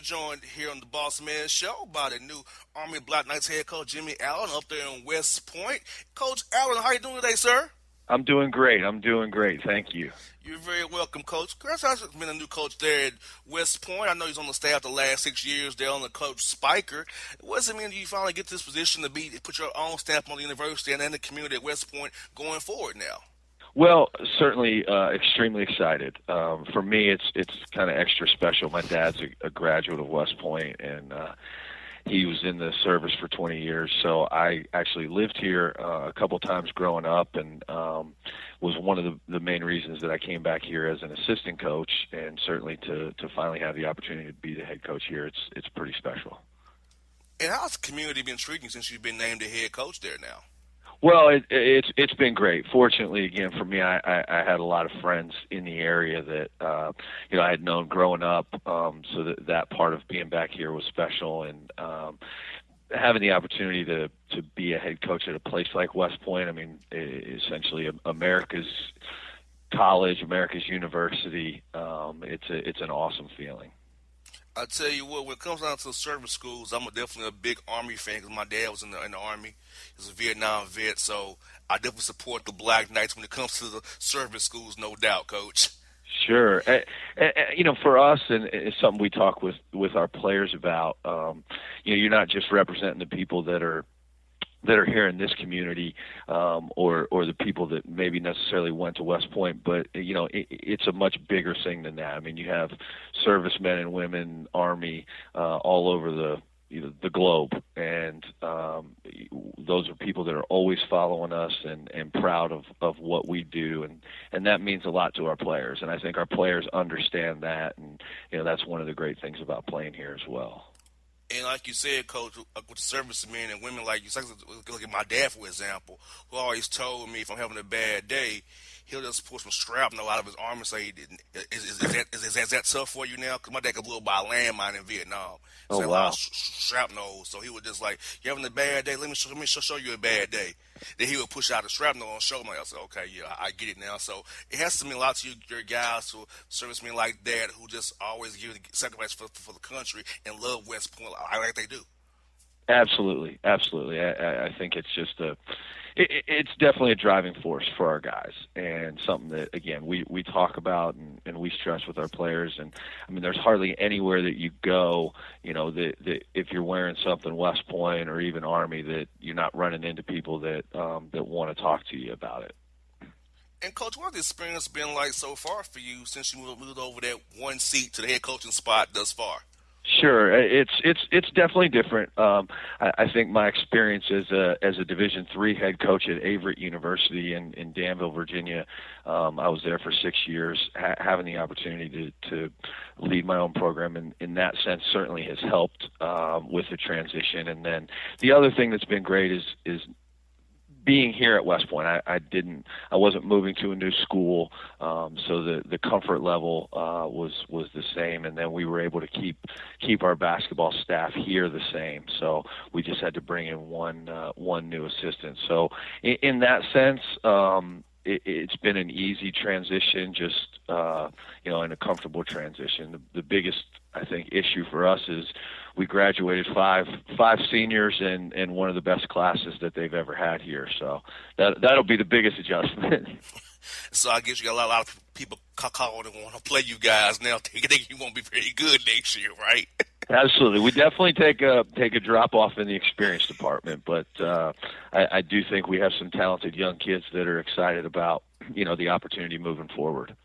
joined here on the Bossman Show by the new Army Black Knights head coach Jimmy Allen up there in West Point. Coach Allen, how you doing today, sir? I'm doing great. I'm doing great. Thank you. You're very welcome, Coach. Congratulations on being a new coach there at West Point. I know he's on the staff the last 6 years there on the Coach Spiker. What does it mean that you finally get this position to put your own stamp on the university and the community at West Point going forward now? Well, certainly extremely excited. For me, it's kind of extra special. My dad's a graduate of West Point, and he was in the service for 20 years. So I actually lived here a couple times growing up, and was one of the main reasons that I came back here as an assistant coach, and certainly to finally have the opportunity to be the head coach here. It's pretty special. And how's the community been treating you since you've been named the head coach there now? Well, it's been great. Fortunately, again, for me, I had a lot of friends in the area that I had known growing up, so that part of being back here was special, and having the opportunity to be a head coach at a place like West Point. I mean, essentially America's college, America's university. It's an awesome feeling. I tell you what, when it comes down to the service schools, I'm definitely a big Army fan because my dad was in the Army. He was a Vietnam vet, so I definitely support the Black Knights when it comes to the service schools, no doubt, Coach. Sure. For us, and it's something we talk with our players about, you're not just representing the people that are here in this community, or the people that maybe necessarily went to West Point, but it's a much bigger thing than that. I mean, you have servicemen and women, Army, all over the globe, and those are people that are always following us and proud of what we do, and that means a lot to our players, and I think our players understand that, and that's one of the great things about playing here as well. And like you said, Coach, with servicemen and women like you, look at my dad, for example, who always told me if I'm having a bad day, he'll just pull some shrapnel out of his arm and say, is that tough for you now? Because my dad got blew up by a landmine in Vietnam. Oh, so wow. Shrapnel. So he would just like, you having a bad day? Let me show you a bad day. Then he would push out the shrapnel and show me. I said, okay, yeah, I get it now. So it has to mean a lot to you, your guys who servicemen like that who just always give the sacrifice for the country and love West Point like they do. Absolutely. I think it's just it's definitely a driving force for our guys, and something that, again, we talk about and we stress with our players. And I mean, there's hardly anywhere that you go, that if you're wearing something West Point or even Army, that you're not running into people that want to talk to you about it. And Coach, what has the experience been like so far for you since you moved over that one seat to the head coaching spot thus far? Sure, it's definitely different. I think my experience as a Division III head coach at Averett University in Danville, Virginia, I was there for 6 years. Having the opportunity to lead my own program in that sense certainly has helped with the transition. And then the other thing that's been great is being here at West Point. I wasn't moving to a new school, so the comfort level was the same, and then we were able to keep our basketball staff here the same. So we just had to bring in one new assistant. So in that sense, it's been an easy transition, just and a comfortable transition. The biggest, I think, issue for us is we graduated five seniors and one of the best classes that they've ever had here. So that'll be the biggest adjustment. So I guess you got a lot of people calling and want to play you guys now. They think you won't be very good next year, right? Absolutely. We definitely take a drop off in the experience department, but I do think we have some talented young kids that are excited about the opportunity moving forward.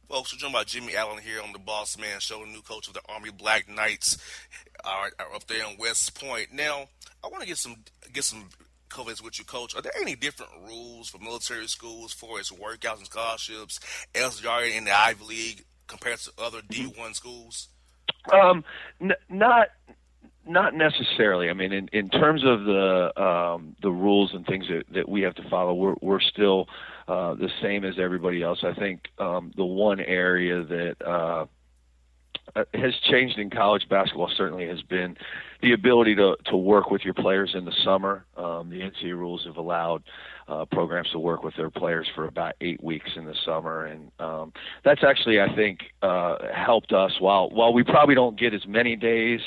Folks, we're joined by Jimmy Allen here on the Bossman Show, the new coach of the Army Black Knights are up there in West Point. Now, I want to get some comments with you, Coach. Are there any different rules for military schools for its workouts and scholarships as you are in the Ivy League compared to other D1 schools? Not necessarily. I mean, in terms of the rules and things that we have to follow, we're still the same as everybody else. I think the one area that has changed in college basketball certainly has been the ability to work with your players in the summer. The NCAA rules have allowed programs to work with their players for about 8 weeks in the summer, and that's actually, I think, helped us. While we probably don't get as many days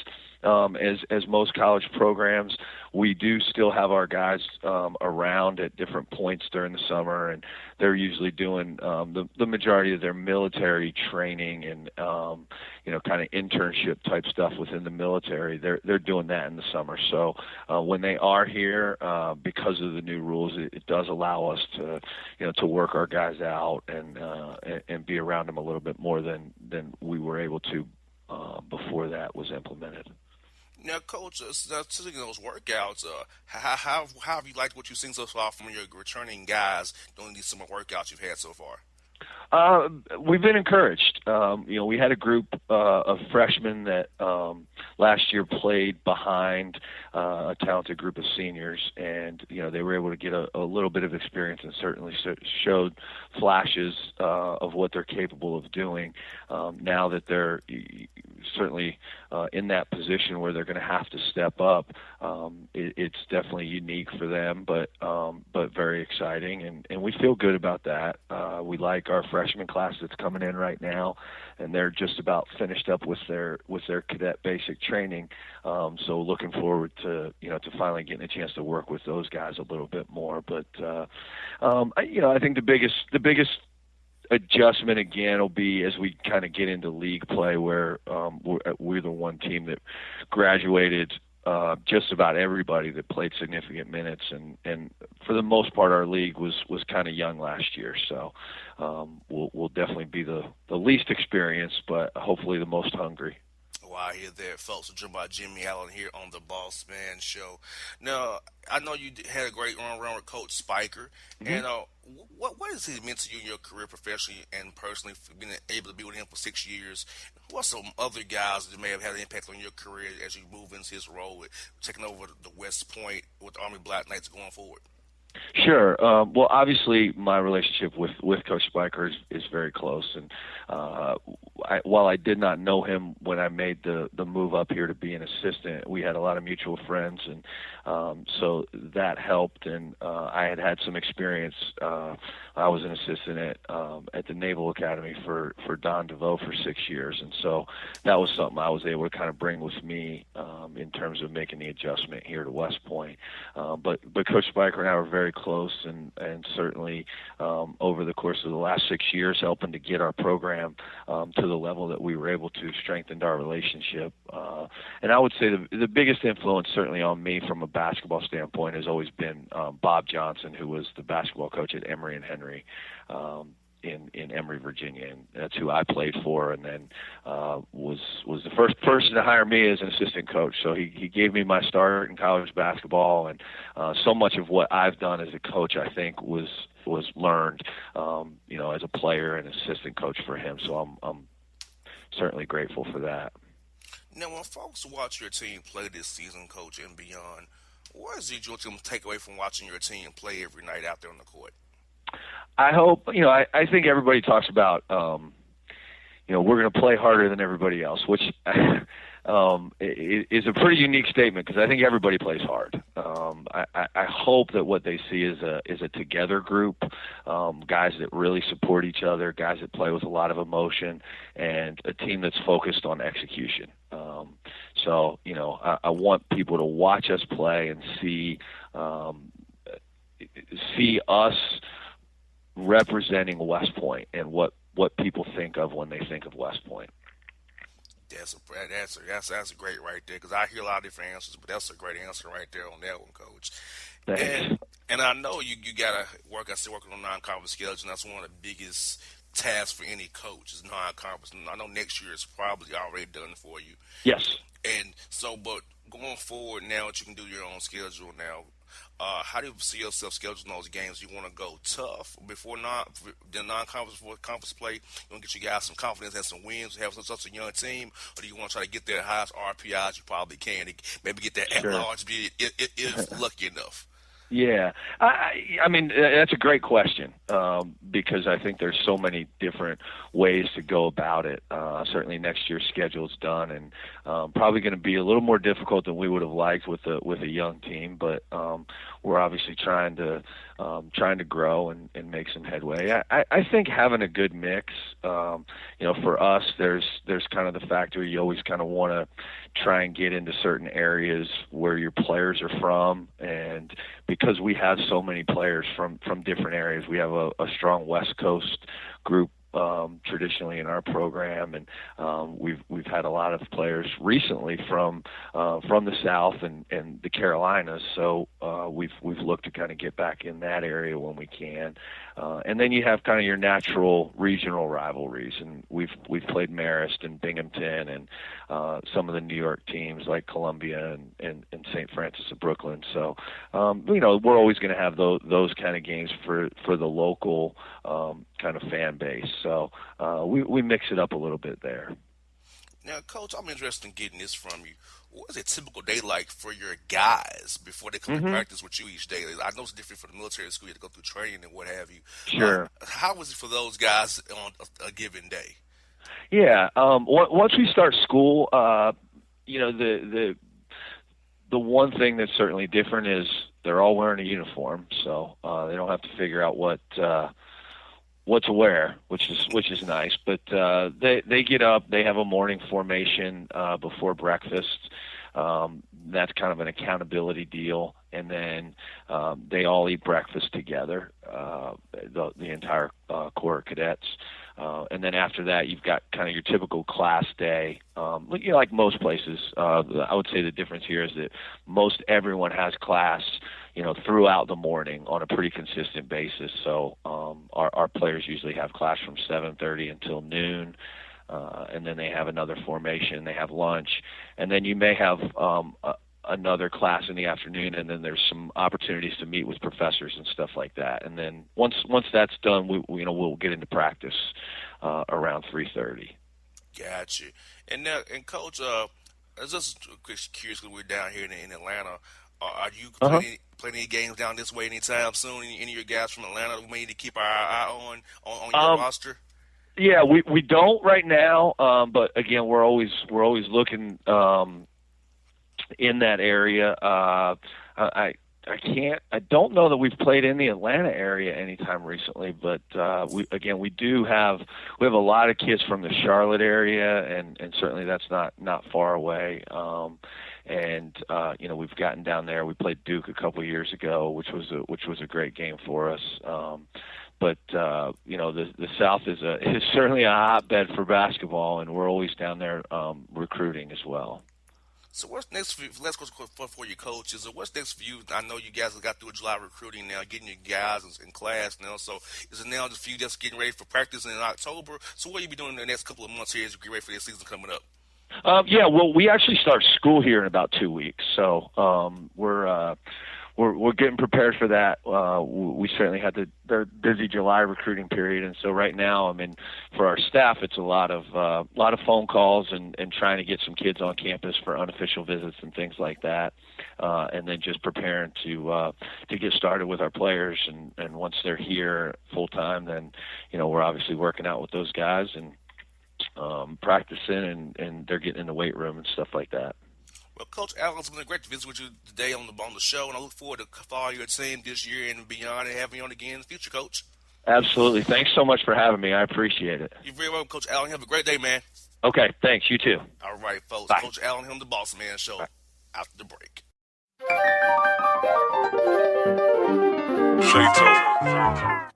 as most college programs, we do still have our guys around at different points during the summer, and they're usually doing the majority of their military training and kind of internship type stuff within the military. They're doing that in the summer. So when they are here, because of the new rules, it does allow us to work our guys out and be around them a little bit more than we were able to before that was implemented. Now, Coach, speaking of those workouts, how have you liked what you've seen so far from your returning guys during these summer workouts you've had so far? We've been encouraged. We had a group of freshmen that last year played behind a talented group of seniors, and they were able to get a little bit of experience and certainly showed flashes of what they're capable of doing. Now that they're certainly in that position where they're going to have to step up, it's definitely unique for them, but very exciting, and we feel good about that. We like our freshman class that's coming in right now, and they're just about finished up with their cadet basic training. So looking forward to finally getting a chance to work with those guys a little bit more. But I think the biggest adjustment again will be as we kind of get into league play, where we're the one team that graduated just about everybody that played significant minutes, and for the most part our league was kind of young last year, so we'll definitely be the least experienced, but hopefully the most hungry. Well, I hear that, folks. We're joined by Jimmy Allen here on the Boss Man Show. Now, I know you had a great run around with Coach Spiker, and what has he meant to you in your career professionally and personally, for being able to be with him for 6 years? Who are some other guys that may have had an impact on your career as you move into his role with taking over the West Point with the Army Black Knights going forward? Sure. Well, obviously, my relationship with Coach Spiker is very close, and while I did not know him when I made the move up here to be an assistant, we had a lot of mutual friends, and so that helped. And I had some experience. I was an assistant at the Naval Academy for Don DeVoe for 6 years, and so that was something I was able to kind of bring with me in terms of making the adjustment here to West Point. But Coach Spiker and I were very close, and certainly over the course of the last 6 years, helping to get our program to the level that we were able to, strengthen our relationship. And I would say the biggest influence certainly on me from a basketball standpoint has always been Bob Johnson, who was the basketball coach at Emory and Henry in Emory, Virginia, and that's who I played for, and then was the first person to hire me as an assistant coach. So he gave me my start in college basketball, and so much of what I've done as a coach, I think, was learned, as a player and assistant coach for him. So I'm certainly grateful for that. Now, when folks watch your team play this season, Coach, and beyond, what is it you want them to take away from watching your team play every night out there on the court? I hope, I think everybody talks about, we're going to play harder than everybody else, which is a pretty unique statement because I think everybody plays hard. I hope that what they see is a together group, guys that really support each other, guys that play with a lot of emotion, and a team that's focused on execution. So I want people to watch us play and see us representing West Point and what people think of when they think of West Point. That's a great right there, because I hear a lot of different answers, but that's a great answer right there on that one, Coach. Thanks. And I know you got to working on non-conference schedules, and that's one of the biggest tasks for any coach is non-conference. And I know next year is probably already done for you. Yes. And so, but going forward now that you can do your own schedule now, how do you see yourself scheduling those games? You want to go tough before the non-conference before conference play? You want to get you guys some confidence and some wins, have such a young team, or do you want to try to get that highest RPIs you probably can, maybe get that Sure. at-large bid if lucky enough? Yeah, I mean that's a great question because I think there's so many different ways to go about it. Certainly, next year's schedule's done, and probably going to be a little more difficult than we would have liked with a young team. But we're obviously trying to grow and make some headway. I think having a good mix, for us, there's kind of the factor you always kind of want to try and get into certain areas where your players are from, and because we have so many players from different areas, we have a strong West Coast group traditionally in our program, and we've had a lot of players recently from the South and the Carolinas. So we've looked to kind of get back in that area when we can, and then you have kind of your natural regional rivalries, and we've played Marist and Binghamton and some of the New York teams like Columbia and St. Francis of Brooklyn. So we're always going to have those kind of games for the local kind of fan base. So we mix it up a little bit there. Now, Coach, I'm interested in getting this from you. What is a typical day like for your guys before they come to Hmm. practice with you each day? I know it's different for the military school. You have to go through training and what have you. Sure. How is it for those guys on a given day? Yeah. Once we start school, the one thing that's certainly different is they're all wearing a uniform, so they don't have to figure out what to wear, which is nice. But they get up, they have a morning formation before breakfast. That's kind of an accountability deal, and then they all eat breakfast together, the entire Corps of Cadets. And then after that, you've got kind of your typical class day. Like most places, I would say the difference here is that most everyone has class, throughout the morning on a pretty consistent basis. So our players usually have class from 7:30 until noon. And then they have another formation, they have lunch, and then you may have another class in the afternoon, and then there's some opportunities to meet with professors and stuff like that. And then once that's done, we'll get into practice around 3:30. Gotcha. And now, and Coach, I was just curious because we're down here in Atlanta. Are you Uh-huh. playing any games down this way anytime soon? Any of your guys from Atlanta we may need to keep our eye on your Um, roster? yeah, we don't right now, but again, we're always looking in that area. I don't know that we've played in the Atlanta area anytime recently, but we have a lot of kids from the Charlotte area, and certainly that's not far away. We've gotten down there. We played Duke a couple of years ago, which was a great game for us. But the South is certainly a hotbed for basketball, and we're always down there recruiting as well. So what's next for you? Let's go for your coaches. What's next for you? I know you guys have got through July recruiting now, getting your guys in class now. So is it now just for you just getting ready for practice in October? So what will you be doing in the next couple of months here as you get ready for this season coming up? Yeah, well, we actually start school here in about 2 weeks, so we're getting prepared for that. We certainly had the busy July recruiting period, and so right now, for our staff, it's a lot of phone calls and trying to get some kids on campus for unofficial visits and things like that, and then just preparing to get started with our players. And once they're here full time, then we're obviously working out with those guys and practicing, and they're getting in the weight room and stuff like that. Well, Coach Allen, it's been great to visit with you today on the show, and I look forward to following your team this year and beyond, and having you on again in the future, Coach. Absolutely. Thanks so much for having me. I appreciate it. You're very welcome, Coach Allen. Have a great day, man. Okay. Thanks. You too. All right, folks. Bye. Coach Allen, him the Boss Man Show. Bye. After the break. Shaytover.